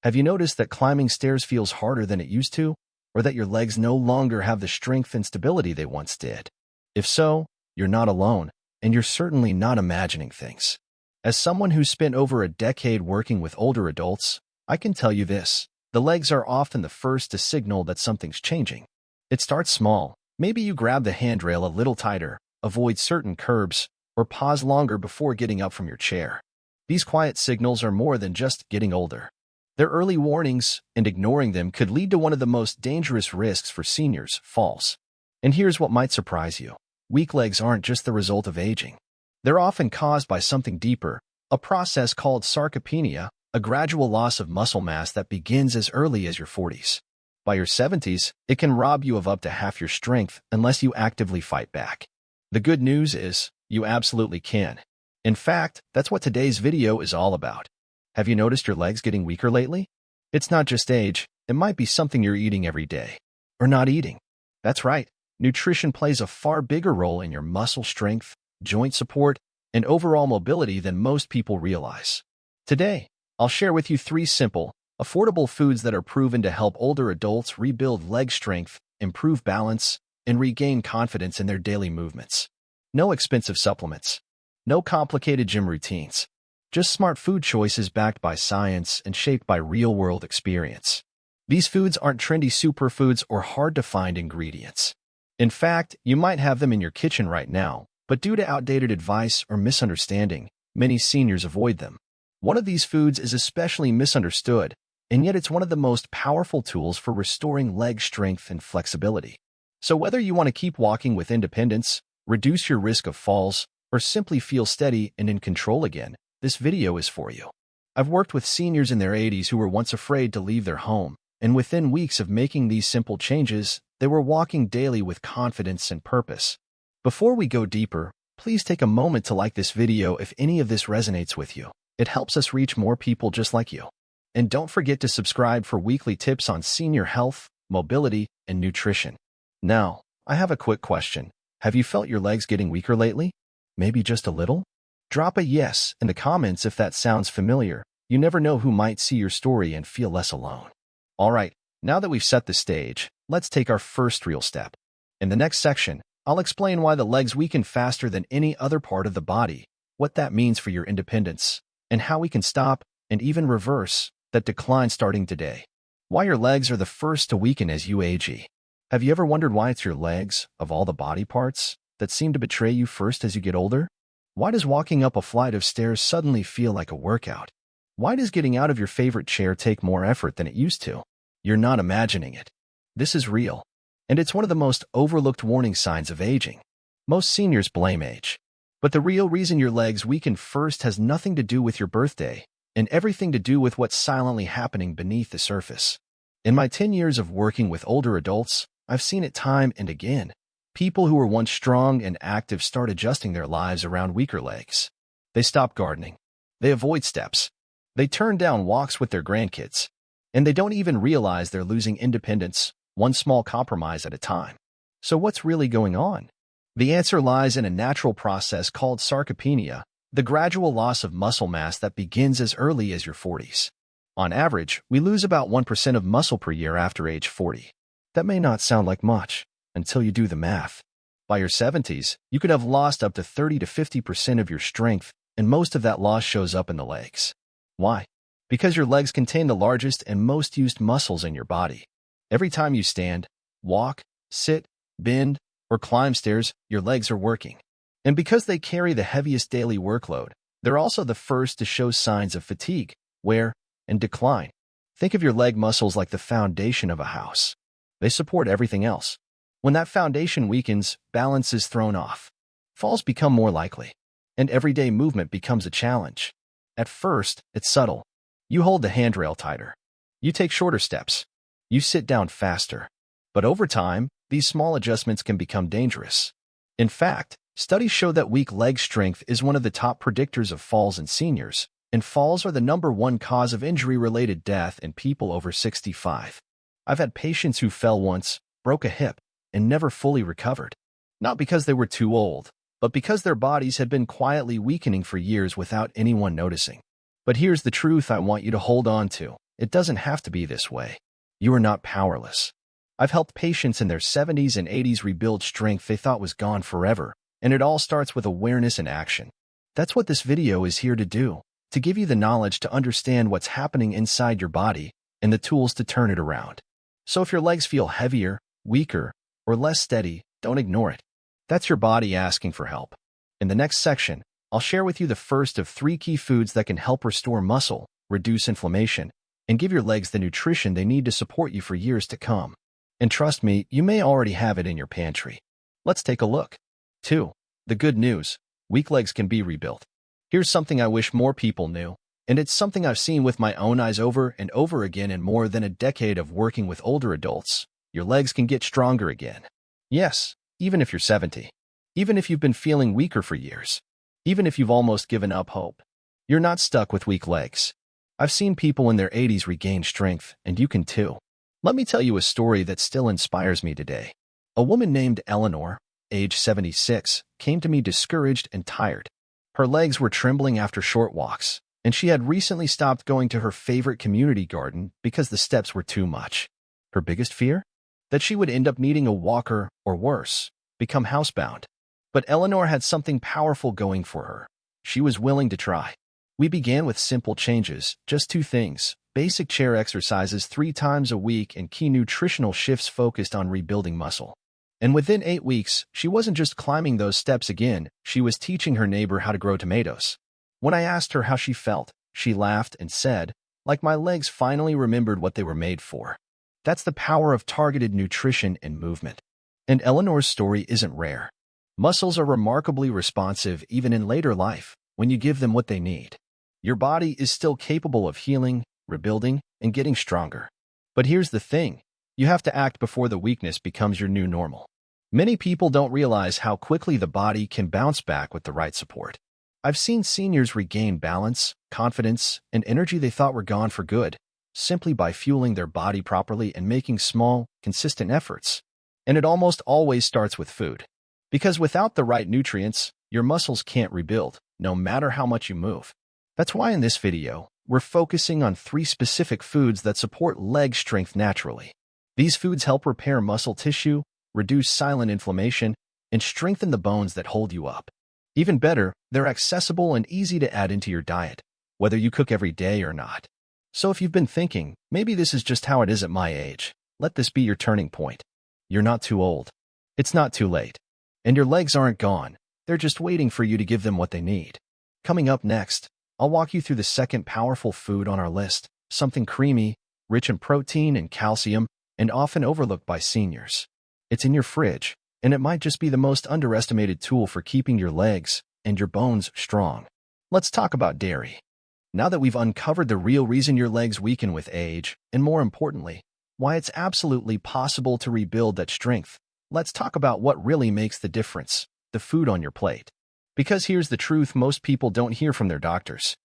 Have you noticed that climbing stairs feels harder than it used to, or that your legs no longer have the strength and stability they once did? If so, you're not alone, and you're certainly not imagining things. As someone who's spent over a decade working with older adults, I can tell you this: the legs are often the first to signal that something's changing. It starts small. Maybe you grab the handrail a little tighter, avoid certain curbs, or pause longer before getting up from your chair. These quiet signals are more than just getting older. They're early warnings, and ignoring them could lead to one of the most dangerous risks for seniors: falls. And here's what might surprise you. Weak legs aren't just the result of aging. They're often caused by something deeper, a process called sarcopenia, a gradual loss of muscle mass that begins as early as your 40s. By your 70s, it can rob you of up to half your strength unless you actively fight back. The good news is, you absolutely can. In fact, that's what today's video is all about. Have you noticed your legs getting weaker lately? It's not just age, it might be something you're eating every day. Or not eating. That's right, nutrition plays a far bigger role in your muscle strength, joint support, and overall mobility than most people realize. Today, I'll share with you 3 simple, affordable foods that are proven to help older adults rebuild leg strength, improve balance, and regain confidence in their daily movements. No expensive supplements. No complicated gym routines. Just smart food choices backed by science and shaped by real-world experience. These foods aren't trendy superfoods or hard-to-find ingredients. In fact, you might have them in your kitchen right now, but due to outdated advice or misunderstanding, many seniors avoid them. One of these foods is especially misunderstood, and yet it's one of the most powerful tools for restoring leg strength and flexibility. So whether you want to keep walking with independence, reduce your risk of falls, or simply feel steady and in control again, this video is for you. I've worked with seniors in their 80s who were once afraid to leave their home, and within weeks of making these simple changes, they were walking daily with confidence and purpose. Before we go deeper, please take a moment to like this video if any of this resonates with you. It helps us reach more people just like you. And don't forget to subscribe for weekly tips on senior health, mobility, and nutrition. Now, I have a quick question. Have you felt your legs getting weaker lately? Maybe just a little? Drop a yes in the comments if that sounds familiar. You never know who might see your story and feel less alone. Alright, now that we've set the stage, let's take our first real step. In the next section, I'll explain why the legs weaken faster than any other part of the body, what that means for your independence, and how we can stop, and even reverse, that decline starting today. Why your legs are the first to weaken as you age. Have you ever wondered why it's your legs, of all the body parts, that seem to betray you first as you get older? Why does walking up a flight of stairs suddenly feel like a workout? Why does getting out of your favorite chair take more effort than it used to? You're not imagining it. This is real. And it's one of the most overlooked warning signs of aging. Most seniors blame age. But the real reason your legs weaken first has nothing to do with your birthday, and everything to do with what's silently happening beneath the surface. In my 10 years of working with older adults, I've seen it time and again. People who were once strong and active start adjusting their lives around weaker legs. They stop gardening. They avoid steps. They turn down walks with their grandkids. And they don't even realize they're losing independence, one small compromise at a time. So what's really going on? The answer lies in a natural process called sarcopenia, the gradual loss of muscle mass that begins as early as your 40s. On average, we lose about 1% of muscle per year after age 40. That may not sound like much until you do the math. By your 70s, you could have lost up to 30 to 50% of your strength, and most of that loss shows up in the legs. Why? Because your legs contain the largest and most used muscles in your body. Every time you stand, walk, sit, bend, or climb stairs, your legs are working. And because they carry the heaviest daily workload, they're also the first to show signs of fatigue, wear, and decline. Think of your leg muscles like the foundation of a house. They support everything else. When that foundation weakens, balance is thrown off. Falls become more likely, and everyday movement becomes a challenge. At first, it's subtle. You hold the handrail tighter. You take shorter steps. You sit down faster. But over time, these small adjustments can become dangerous. In fact, studies show that weak leg strength is one of the top predictors of falls in seniors, and falls are the #1 cause of injury-related death in people over 65. I've had patients who fell once, broke a hip, and never fully recovered. Not because they were too old, but because their bodies had been quietly weakening for years without anyone noticing. But here's the truth I want you to hold on to. it doesn't have to be this way. You are not powerless. I've helped patients in their 70s and 80s rebuild strength they thought was gone forever, and it all starts with awareness and action. That's what this video is here to do, to give you the knowledge to understand what's happening inside your body and the tools to turn it around. So if your legs feel heavier, weaker, or less steady, don't ignore it. That's your body asking for help. In the next section, I'll share with you the first of 3 key foods that can help restore muscle, reduce inflammation, and give your legs the nutrition they need to support you for years to come. And trust me, you may already have it in your pantry. Let's take a look. 2. The good news. Weak legs can be rebuilt. Here's something I wish more people knew, and it's something I've seen with my own eyes over and over again in more than a decade of working with older adults. Your legs can get stronger again. Yes, even if you're 70. Even if you've been feeling weaker for years. Even if you've almost given up hope. You're not stuck with weak legs. I've seen people in their 80s regain strength, and you can too. Let me tell you a story that still inspires me today. A woman named Eleanor, age 76, came to me discouraged and tired. Her legs were trembling after short walks, and she had recently stopped going to her favorite community garden because the steps were too much. Her biggest fear? That she would end up needing a walker, or worse, become housebound. But Eleanor had something powerful going for her. She was willing to try. We began with simple changes, just 2 things: basic chair exercises 3 times a week and key nutritional shifts focused on rebuilding muscle. And within 8 weeks, she wasn't just climbing those steps again, she was teaching her neighbor how to grow tomatoes. When I asked her how she felt, she laughed and said, "Like my legs finally remembered what they were made for." That's the power of targeted nutrition and movement. And Eleanor's story isn't rare. Muscles are remarkably responsive even in later life when you give them what they need. Your body is still capable of healing, rebuilding, and getting stronger. But here's the thing. You have to act before the weakness becomes your new normal. Many people don't realize how quickly the body can bounce back with the right support. I've seen seniors regain balance, confidence, and energy they thought were gone for good, simply by fueling their body properly and making small, consistent efforts. And it almost always starts with food. Because without the right nutrients, your muscles can't rebuild, no matter how much you move. That's why in this video, we're focusing on 3 specific foods that support leg strength naturally. These foods help repair muscle tissue, reduce silent inflammation, and strengthen the bones that hold you up. Even better, they're accessible and easy to add into your diet, whether you cook every day or not. So if you've been thinking, maybe this is just how it is at my age, let this be your turning point. You're not too old. It's not too late. And your legs aren't gone. They're just waiting for you to give them what they need. Coming up next, I'll walk you through the second powerful food on our list, something creamy, rich in protein and calcium, and often overlooked by seniors. It's in your fridge, and it might just be the most underestimated tool for keeping your legs and your bones strong. Let's talk about dairy. Now that we've uncovered the real reason your legs weaken with age, and more importantly, why it's absolutely possible to rebuild that strength, let's talk about what really makes the difference: the food on your plate. Because here's the truth most people don't hear from their doctors.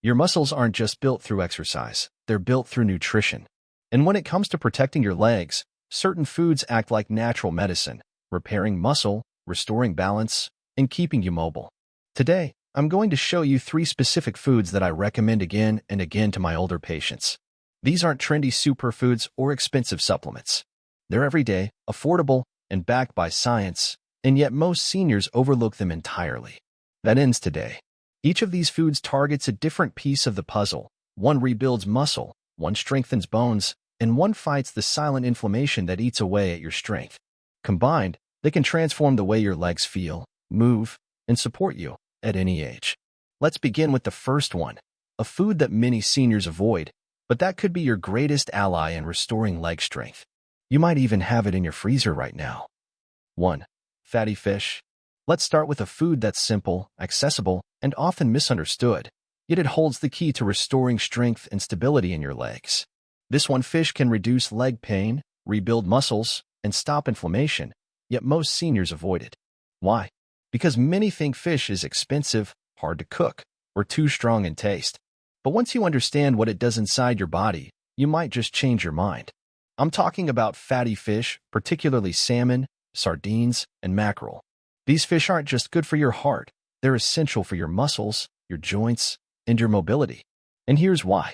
Your muscles aren't just built through exercise, they're built through nutrition. And when it comes to protecting your legs, certain foods act like natural medicine, repairing muscle, restoring balance, and keeping you mobile. Today, I'm going to show you 3 specific foods that I recommend again and again to my older patients. These aren't trendy superfoods or expensive supplements. They're everyday, affordable, and backed by science, and yet most seniors overlook them entirely. That ends today. Each of these foods targets a different piece of the puzzle. One rebuilds muscle, one strengthens bones, and one fights the silent inflammation that eats away at your strength. Combined, they can transform the way your legs feel, move, and support you at any age. Let's begin with the first one, a food that many seniors avoid, but that could be your greatest ally in restoring leg strength. You might even have it in your freezer right now. 1. Fatty fish. Let's start with a food that's simple, accessible, and often misunderstood, yet it holds the key to restoring strength and stability in your legs. This one fish can reduce leg pain, rebuild muscles, and stop inflammation, yet most seniors avoid it. Why? Because many think fish is expensive, hard to cook, or too strong in taste. But once you understand what it does inside your body, you might just change your mind. I'm talking about fatty fish, particularly salmon, sardines, and mackerel. These fish aren't just good for your heart, they're essential for your muscles, your joints, and your mobility. And here's why.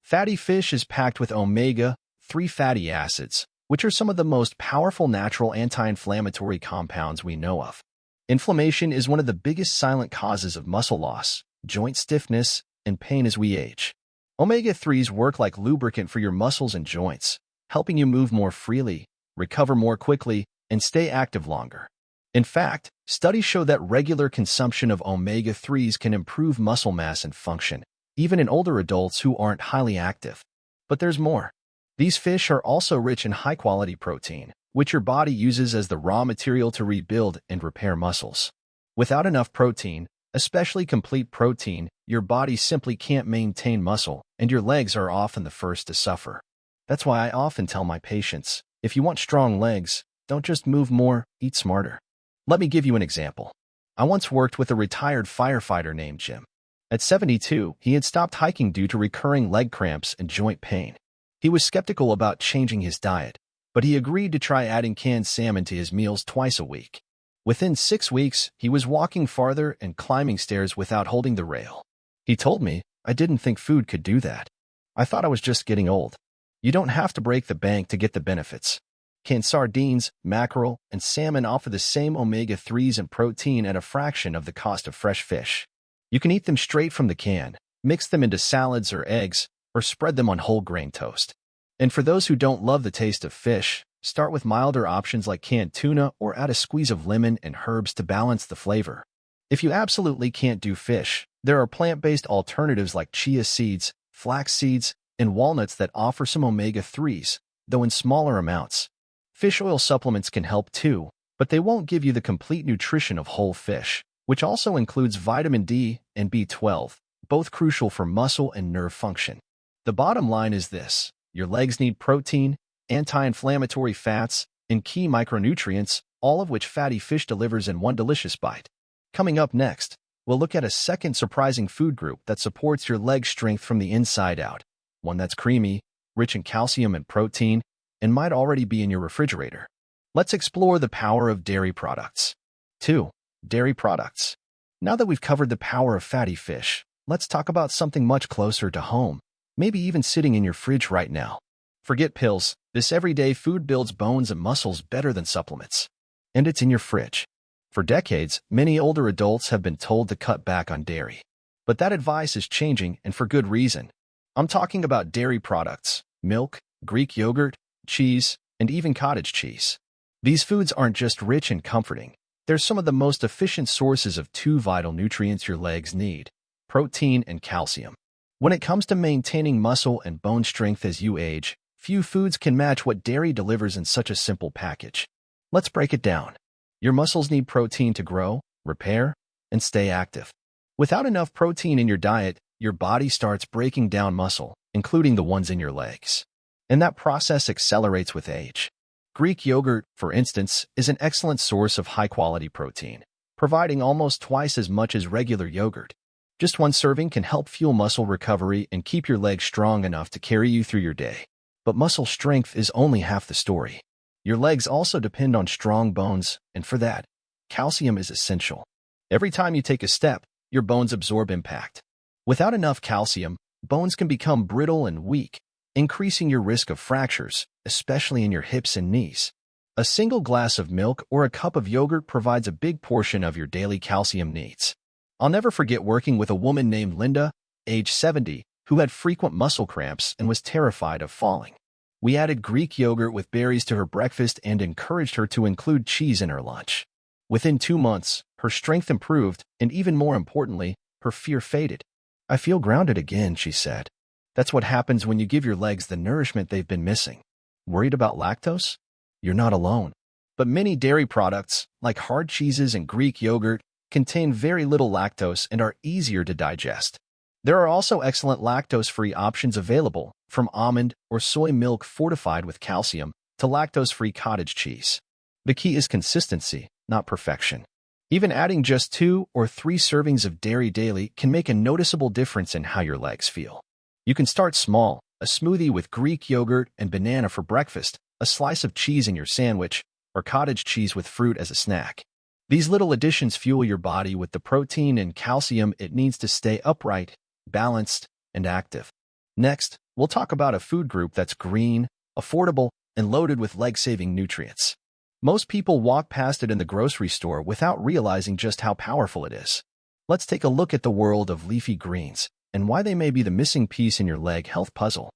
Fatty fish is packed with omega-3 fatty acids, which are some of the most powerful natural anti-inflammatory compounds we know of. Inflammation is one of the biggest silent causes of muscle loss, joint stiffness, and pain as we age. Omega-3s work like lubricant for your muscles and joints, helping you move more freely, recover more quickly, and stay active longer. In fact, studies show that regular consumption of omega-3s can improve muscle mass and function, even in older adults who aren't highly active. But there's more. These fish are also rich in high-quality protein, which your body uses as the raw material to rebuild and repair muscles. Without enough protein, especially complete protein, your body simply can't maintain muscle, and your legs are often the first to suffer. That's why I often tell my patients, if you want strong legs, don't just move more, eat smarter. Let me give you an example. I once worked with a retired firefighter named Jim. At 72, he had stopped hiking due to recurring leg cramps and joint pain. He was skeptical about changing his diet, but he agreed to try adding canned salmon to his meals twice a week. Within 6 weeks, he was walking farther and climbing stairs without holding the rail. He told me, "I didn't think food could do that. I thought I was just getting old." You don't have to break the bank to get the benefits. Canned sardines, mackerel, and salmon offer the same omega-3s and protein at a fraction of the cost of fresh fish. You can eat them straight from the can, mix them into salads or eggs, or spread them on whole grain toast. And for those who don't love the taste of fish, start with milder options like canned tuna or add a squeeze of lemon and herbs to balance the flavor. If you absolutely can't do fish, there are plant-based alternatives like chia seeds, flax seeds, and walnuts that offer some omega-3s, though in smaller amounts. Fish oil supplements can help too, but they won't give you the complete nutrition of whole fish, which also includes vitamin D and B12, both crucial for muscle and nerve function. The bottom line is this: your legs need protein, anti-inflammatory fats, and key micronutrients, all of which fatty fish delivers in one delicious bite. Coming up next, we'll look at a second surprising food group that supports your leg strength from the inside out, one that's creamy, rich in calcium and protein, and might already be in your refrigerator. Let's explore the power of dairy products. 2. Dairy products. Now that we've covered the power of fatty fish, let's talk about something much closer to home, maybe even sitting in your fridge right now. Forget pills. This everyday food builds bones and muscles better than supplements. And it's in your fridge. For decades, many older adults have been told to cut back on dairy. But that advice is changing, and for good reason. I'm talking about dairy products: milk, Greek yogurt, cheese, and even cottage cheese. These foods aren't just rich and comforting. They're some of the most efficient sources of two vital nutrients your legs need: protein and calcium. When it comes to maintaining muscle and bone strength as you age, few foods can match what dairy delivers in such a simple package. Let's break it down. Your muscles need protein to grow, repair, and stay active. Without enough protein in your diet, your body starts breaking down muscle, including the ones in your legs. And that process accelerates with age. Greek yogurt, for instance, is an excellent source of high-quality protein, providing almost twice as much as regular yogurt. Just one serving can help fuel muscle recovery and keep your legs strong enough to carry you through your day. But muscle strength is only half the story. Your legs also depend on strong bones, and for that, calcium is essential. Every time you take a step, your bones absorb impact. Without enough calcium, bones can become brittle and weak, increasing your risk of fractures, especially in your hips and knees. A single glass of milk or a cup of yogurt provides a big portion of your daily calcium needs. I'll never forget working with a woman named Linda, age 70, who had frequent muscle cramps and was terrified of falling. We added Greek yogurt with berries to her breakfast and encouraged her to include cheese in her lunch. Within 2 months, her strength improved, and even more importantly, her fear faded. "I feel grounded again," she said. That's what happens when you give your legs the nourishment they've been missing. Worried about lactose? You're not alone. But many dairy products, like hard cheeses and Greek yogurt, contain very little lactose and are easier to digest. There are also excellent lactose-free options available, from almond or soy milk fortified with calcium to lactose-free cottage cheese. The key is consistency, not perfection. Even adding just 2 or 3 servings of dairy daily can make a noticeable difference in how your legs feel. You can start small: a smoothie with Greek yogurt and banana for breakfast, a slice of cheese in your sandwich, or cottage cheese with fruit as a snack. These little additions fuel your body with the protein and calcium it needs to stay upright, balanced, and active. Next, we'll talk about a food group that's green, affordable, and loaded with leg-saving nutrients. Most people walk past it in the grocery store without realizing just how powerful it is. Let's take a look at the world of leafy greens and why they may be the missing piece in your leg health puzzle.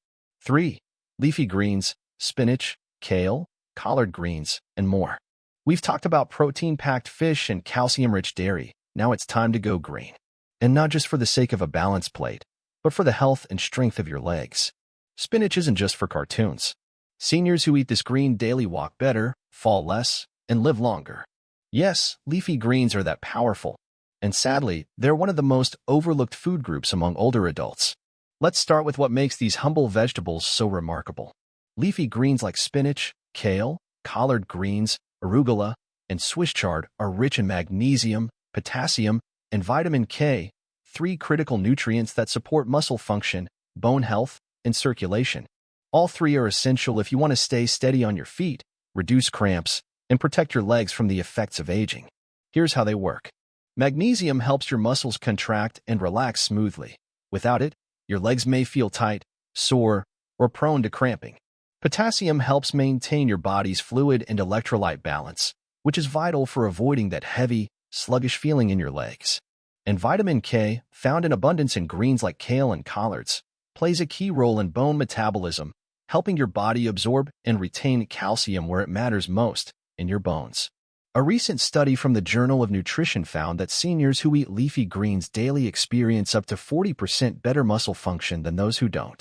3. Leafy greens, spinach, kale, collard greens, and more. We've talked about protein-packed fish and calcium-rich dairy. Now it's time to go green. And not just for the sake of a balanced plate, but for the health and strength of your legs. Spinach isn't just for cartoons. Seniors who eat this green daily walk better, fall less, and live longer. Yes, leafy greens are that powerful. And sadly, they're one of the most overlooked food groups among older adults. Let's start with what makes these humble vegetables so remarkable. Leafy greens like spinach, kale, collard greens, arugula, and Swiss chard are rich in magnesium, potassium, and vitamin K, 3 critical nutrients that support muscle function, bone health, and circulation. All 3 are essential if you want to stay steady on your feet, reduce cramps, and protect your legs from the effects of aging. Here's how they work. Magnesium helps your muscles contract and relax smoothly. Without it, your legs may feel tight, sore, or prone to cramping. Potassium helps maintain your body's fluid and electrolyte balance, which is vital for avoiding that heavy, sluggish feeling in your legs. And vitamin K, found in abundance in greens like kale and collards, plays a key role in bone metabolism, helping your body absorb and retain calcium where it matters most, in your bones. A recent study from the Journal of Nutrition found that seniors who eat leafy greens daily experience up to 40% better muscle function than those who don't.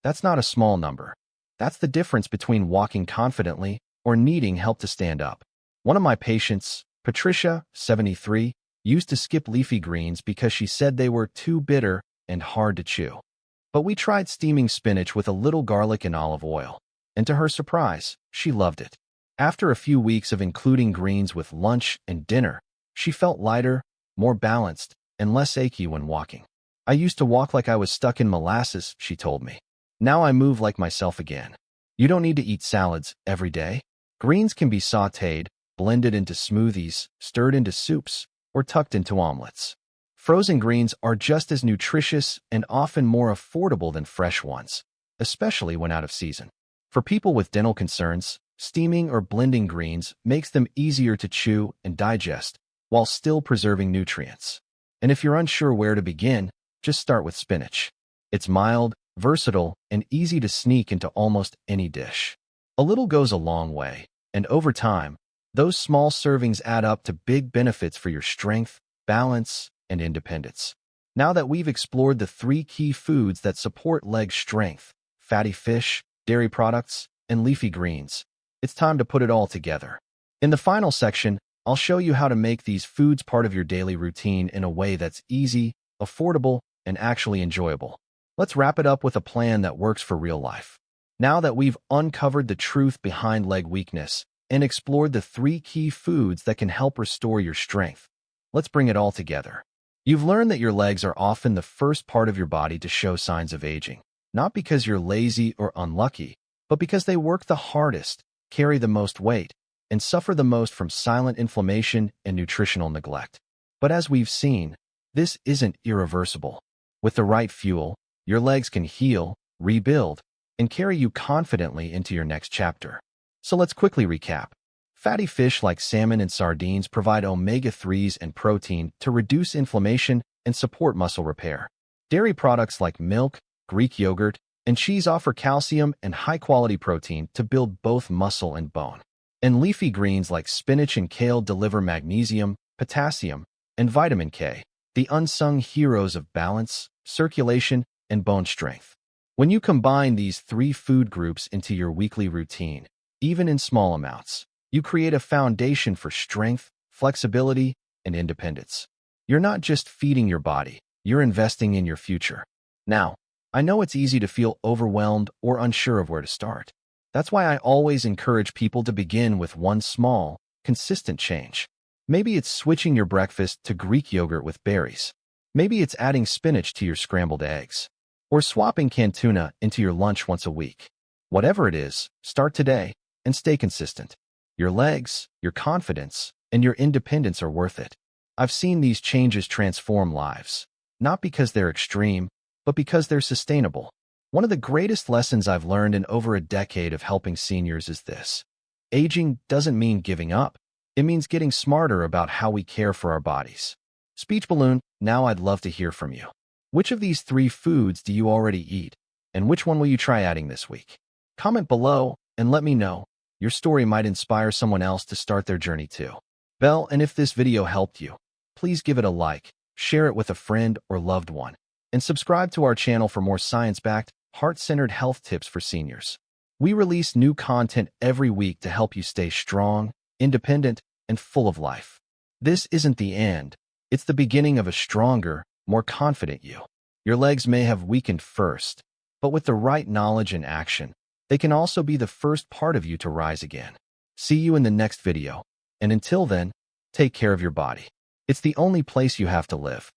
That's not a small number. That's the difference between walking confidently or needing help to stand up. One of my patients, Patricia, 73, used to skip leafy greens because she said they were too bitter and hard to chew. But we tried steaming spinach with a little garlic and olive oil, and to her surprise, she loved it. After a few weeks of including greens with lunch and dinner, she felt lighter, more balanced, and less achy when walking. I used to walk like I was stuck in molasses, she told me. Now I move like myself again. You don't need to eat salads every day. Greens can be sautéed, blended into smoothies, stirred into soups, or tucked into omelets. Frozen greens are just as nutritious and often more affordable than fresh ones, especially when out of season. For people with dental concerns, steaming or blending greens makes them easier to chew and digest while still preserving nutrients. And if you're unsure where to begin, just start with spinach. It's mild, versatile, and easy to sneak into almost any dish. A little goes a long way, and over time, those small servings add up to big benefits for your strength, balance, and independence. Now that we've explored the 3 key foods that support leg strength, fatty fish, dairy products, and leafy greens, it's time to put it all together. In the final section, I'll show you how to make these foods part of your daily routine in a way that's easy, affordable, and actually enjoyable. Let's wrap it up with a plan that works for real life. Now that we've uncovered the truth behind leg weakness and explored the 3 key foods that can help restore your strength, let's bring it all together. You've learned that your legs are often the first part of your body to show signs of aging, not because you're lazy or unlucky, but because they work the hardest, carry the most weight, and suffer the most from silent inflammation and nutritional neglect. But as we've seen, this isn't irreversible. With the right fuel, your legs can heal, rebuild, and carry you confidently into your next chapter. So let's quickly recap. Fatty fish like salmon and sardines provide omega-3s and protein to reduce inflammation and support muscle repair. Dairy products like milk, Greek yogurt, and cheese offer calcium and high-quality protein to build both muscle and bone. And leafy greens like spinach and kale deliver magnesium, potassium, and vitamin K, the unsung heroes of balance, circulation, and bone strength. When you combine these 3 food groups into your weekly routine, even in small amounts, you create a foundation for strength, flexibility, and independence. You're not just feeding your body, you're investing in your future. Now, I know it's easy to feel overwhelmed or unsure of where to start. That's why I always encourage people to begin with one small, consistent change. Maybe it's switching your breakfast to Greek yogurt with berries. Maybe it's adding spinach to your scrambled eggs, or swapping canned tuna into your lunch once a week. Whatever it is, start today and stay consistent. Your legs, your confidence, and your independence are worth it. I've seen these changes transform lives, not because they're extreme, but because they're sustainable. One of the greatest lessons I've learned in over a decade of helping seniors is this. Aging doesn't mean giving up. It means getting smarter about how we care for our bodies. Speech balloon, now I'd love to hear from you. Which of these 3 foods do you already eat? And which one will you try adding this week? Comment below and let me know. Your story might inspire someone else to start their journey too. Bell, and if this video helped you, please give it a like, share it with a friend or loved one, and subscribe to our channel for more science-backed, heart-centered health tips for seniors. We release new content every week to help you stay strong, independent, and full of life. This isn't the end. It's the beginning of a stronger, more confident you. Your legs may have weakened first, but with the right knowledge and action, they can also be the first part of you to rise again. See you in the next video, and until then, take care of your body. It's the only place you have to live.